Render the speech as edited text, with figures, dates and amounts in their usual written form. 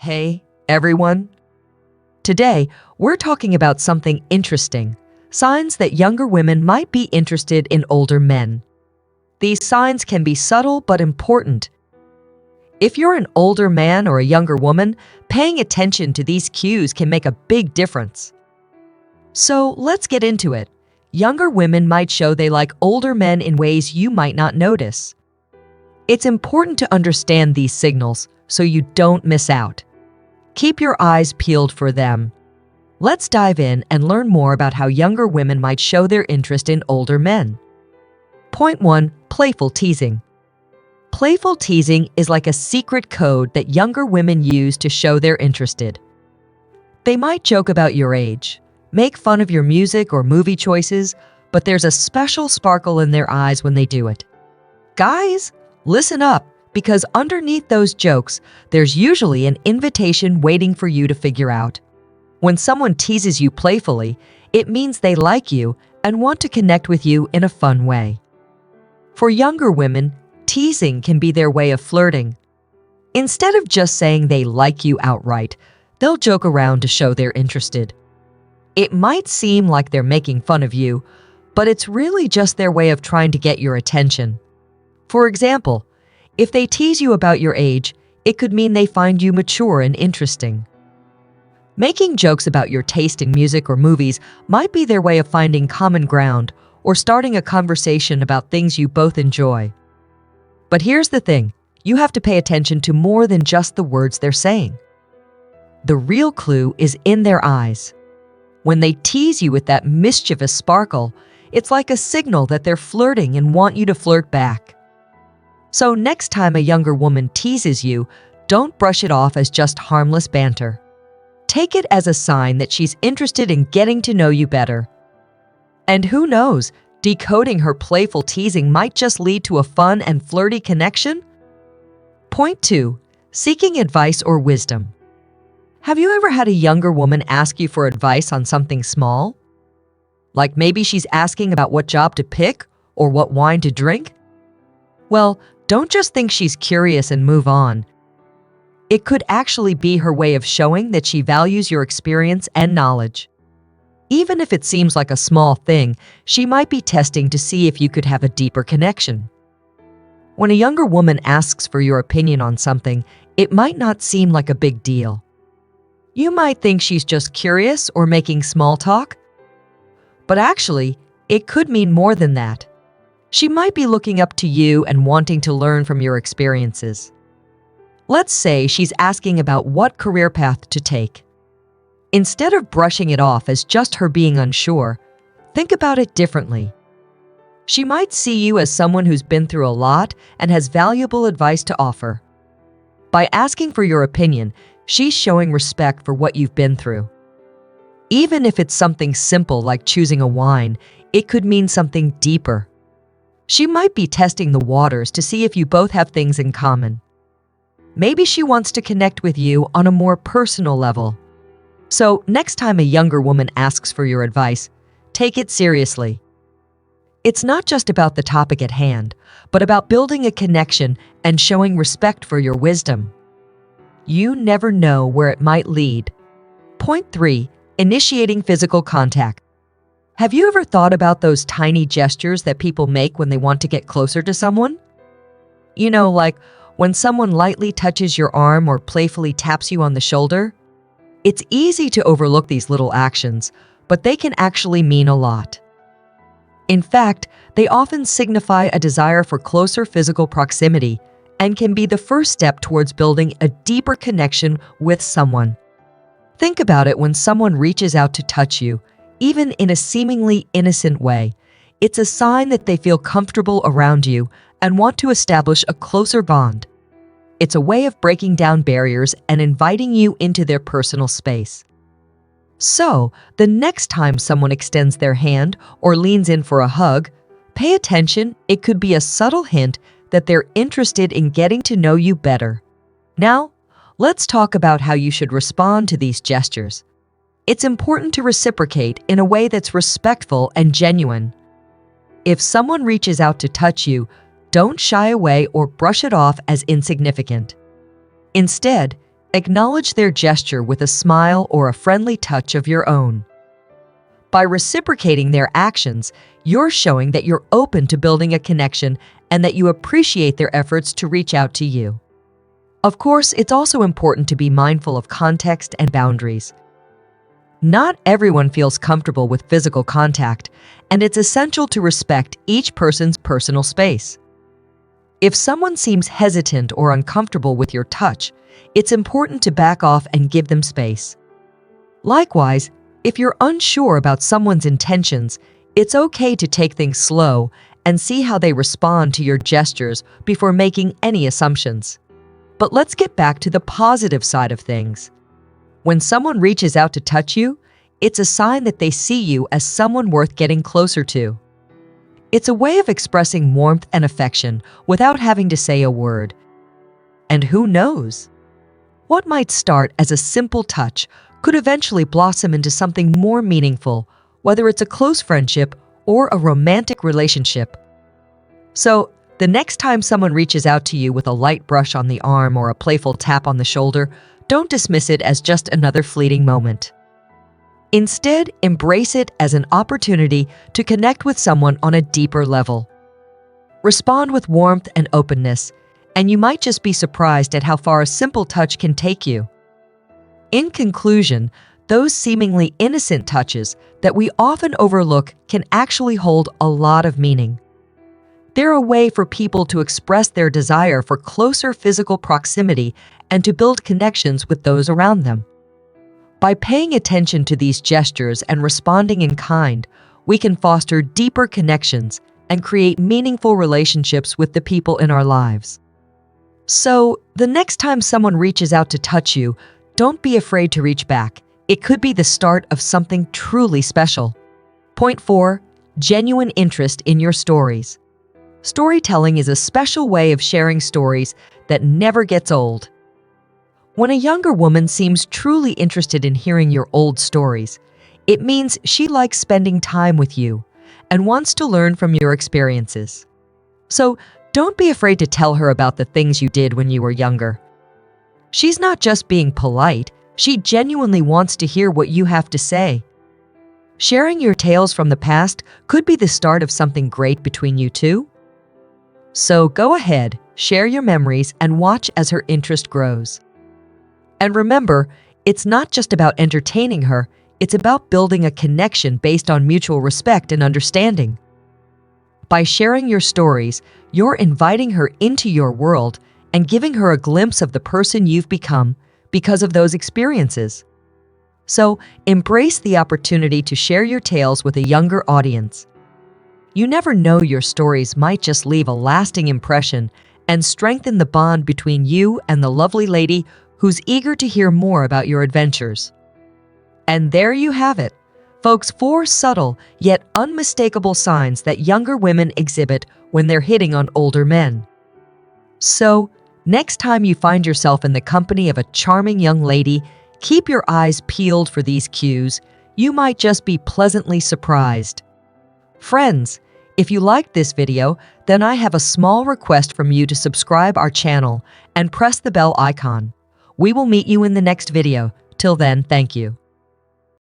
Hey, everyone. Today, we're talking about something interesting, signs that younger women might be interested in older men. These signs can be subtle but important. If you're an older man or a younger woman, paying attention to these cues can make a big difference. So let's get into it. Younger women might show they like older men in ways you might not notice. It's important to understand these signals so you don't miss out. Keep your eyes peeled for them. Let's dive in and learn more about how younger women might show their interest in older men. Point 1. Playful teasing. Playful teasing is like a secret code that younger women use to show they're interested. They might joke about your age, make fun of your music or movie choices, but there's a special sparkle in their eyes when they do it. Guys, listen up, because underneath those jokes, there's usually an invitation waiting for you to figure out. When someone teases you playfully, it means they like you and want to connect with you in a fun way. For younger women, teasing can be their way of flirting. Instead of just saying they like you outright, they'll joke around to show they're interested. It might seem like they're making fun of you, but it's really just their way of trying to get your attention. For example, if they tease you about your age, it could mean they find you mature and interesting. Making jokes about your taste in music or movies might be their way of finding common ground or starting a conversation about things you both enjoy. But here's the thing, you have to pay attention to more than just the words they're saying. The real clue is in their eyes. When they tease you with that mischievous sparkle, it's like a signal that they're flirting and want you to flirt back. So next time a younger woman teases you, don't brush it off as just harmless banter. Take it as a sign that she's interested in getting to know you better. And who knows, decoding her playful teasing might just lead to a fun and flirty connection? Point 2. Seeking advice or wisdom. Have you ever had a younger woman ask you for advice on something small? Like maybe she's asking about what job to pick or what wine to drink? Well, don't just think she's curious and move on. It could actually be her way of showing that she values your experience and knowledge. Even if it seems like a small thing, she might be testing to see if you could have a deeper connection. When a younger woman asks for your opinion on something, it might not seem like a big deal. You might think she's just curious or making small talk. But actually, it could mean more than that. She might be looking up to you and wanting to learn from your experiences. Let's say she's asking about what career path to take. Instead of brushing it off as just her being unsure, think about it differently. She might see you as someone who's been through a lot and has valuable advice to offer. By asking for your opinion, she's showing respect for what you've been through. Even if it's something simple like choosing a wine, it could mean something deeper. She might be testing the waters to see if you both have things in common. Maybe she wants to connect with you on a more personal level. So, next time a younger woman asks for your advice, take it seriously. It's not just about the topic at hand, but about building a connection and showing respect for your wisdom. You never know where it might lead. Point 3. Initiating physical contact. Have you ever thought about those tiny gestures that people make when they want to get closer to someone? You know, like when someone lightly touches your arm or playfully taps you on the shoulder? It's easy to overlook these little actions, but they can actually mean a lot. In fact, they often signify a desire for closer physical proximity and can be the first step towards building a deeper connection with someone. Think about it when someone reaches out to touch you, even in a seemingly innocent way. It's a sign that they feel comfortable around you and want to establish a closer bond. It's a way of breaking down barriers and inviting you into their personal space. So, the next time someone extends their hand or leans in for a hug, pay attention. It could be a subtle hint that they're interested in getting to know you better. Now, let's talk about how you should respond to these gestures. It's important to reciprocate in a way that's respectful and genuine. If someone reaches out to touch you, don't shy away or brush it off as insignificant. Instead, Acknowledge their gesture with a smile or a friendly touch of your own. By reciprocating their actions, you're showing that you're open to building a connection and that you appreciate their efforts to reach out to you. Of course, it's also important to be mindful of context and boundaries. Not everyone feels comfortable with physical contact, and it's essential to respect each person's personal space. If someone seems hesitant or uncomfortable with your touch, it's important to back off and give them space. Likewise, if you're unsure about someone's intentions, it's okay to take things slow and see how they respond to your gestures before making any assumptions. But let's get back to the positive side of things. When someone reaches out to touch you, it's a sign that they see you as someone worth getting closer to. It's a way of expressing warmth and affection without having to say a word. And who knows? What might start as a simple touch could eventually blossom into something more meaningful, whether it's a close friendship or a romantic relationship. So, the next time someone reaches out to you with a light brush on the arm or a playful tap on the shoulder, don't dismiss it as just another fleeting moment. Instead, embrace it as an opportunity to connect with someone on a deeper level. Respond with warmth and openness, and you might just be surprised at how far a simple touch can take you. In conclusion, those seemingly innocent touches that we often overlook can actually hold a lot of meaning. They're a way for people to express their desire for closer physical proximity and to build connections with those around them. By paying attention to these gestures and responding in kind, we can foster deeper connections and create meaningful relationships with the people in our lives. So, the next time someone reaches out to touch you, don't be afraid to reach back. It could be the start of something truly special. Point 4. Genuine interest in your stories. Storytelling is a special way of sharing stories that never gets old. When a younger woman seems truly interested in hearing your old stories, it means she likes spending time with you and wants to learn from your experiences. So, don't be afraid to tell her about the things you did when you were younger. She's not just being polite, she genuinely wants to hear what you have to say. Sharing your tales from the past could be the start of something great between you two. So go ahead, share your memories, and watch as her interest grows. And remember, it's not just about entertaining her, it's about building a connection based on mutual respect and understanding. By sharing your stories, you're inviting her into your world and giving her a glimpse of the person you've become because of those experiences. So, embrace the opportunity to share your tales with a younger audience. You never know, your stories might just leave a lasting impression and strengthen the bond between you and the lovely lady who's eager to hear more about your adventures. And there you have it, folks, 4 subtle yet unmistakable signs that younger women exhibit when they're hitting on older men. So, next time you find yourself in the company of a charming young lady, keep your eyes peeled for these cues. You might just be pleasantly surprised. Friends, if you liked this video, then I have a small request from you to subscribe our channel and press the bell icon. We will meet you in the next video. Till then, thank you.